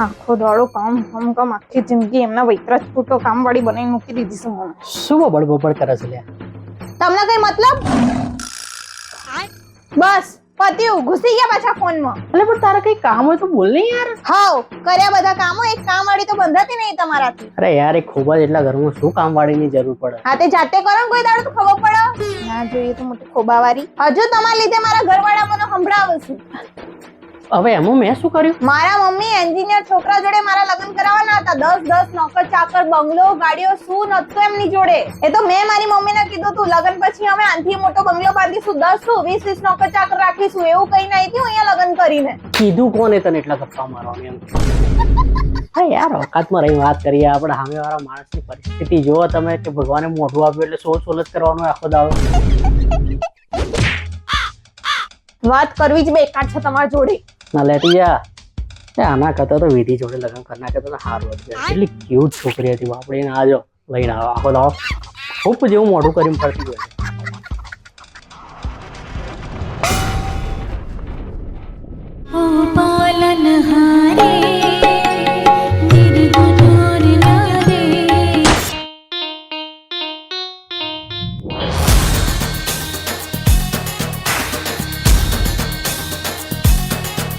આખો દાડો કામ કામ કામ આખી જિંદગી એમના વૈતરા જ ફૂટો કામવાળી બનાવીને મૂકી દીધી છે મને. શું બડબડ કરે છે લ્યા? તમને કઈ મતલબ? બસ પત્યું, ઘુસી ગયા પાછા ફોનમાં. એટલે પણ તારે કઈ કામ હોય તો બોલ ને યાર. હાવ કર્યા બધા કામો, એક કામવાળી તો બંધાતી નહીં તમારાથી. અરે યાર એ ખૂબ જ એટલા ઘરમાં શું કામવાળીની જરૂર પડે? હા તે જાતે કરો ને કોઈ દાડો તો ખબર પડે. ના જોઈએ તો મોટી ખોબાવાળી. હજુ તમારા લીધે મારા ઘરવાળા મને સંભળાવે છે. હવે એમાં મેં શું કર્યું? મારા મમ્મી એન્જિનિયર છોકરા જોડે મારા લગ્ન કરાવવાના હતા. 10 નોકર ચાકર, બંગલો, ગાડીઓ શું નતું એમની જોડે. એ તો મેં મારી મમ્મીને કીધું તું લગ્ન પછી અમે આનથી મોટો બંગલો બાંધીશું, 10 નોકર ચાકર રાખીશું, એવું કઈ નહીં થયું અહીંયા લગ્ન કરીને. કીધું કોને તને એટલા ગપ્પા મારવાની એમ? હા યાર ઓકાતમાં રહી વાત કરીએ આપણે. સામે વાળા માણસની પરિસ્થિતિ જોવો તમે કે ભગવાને મોઢું આપ્યું એટલે સોલ જ કરવાનો આખો દાડો. વાત કરવી જ બેકાર છે તમારા જોડે. ના લેતી જા. આના કરતા તો વિધિ જોડે લગ્ન કરના કરતા તો સારું હતું. એટલી ક્યુટ છોકરી હતી બાપડી. ને આજો લઈને આવો આખો દાડો ખૂબ જેવું મોઢું કરીને ફરતી હોય.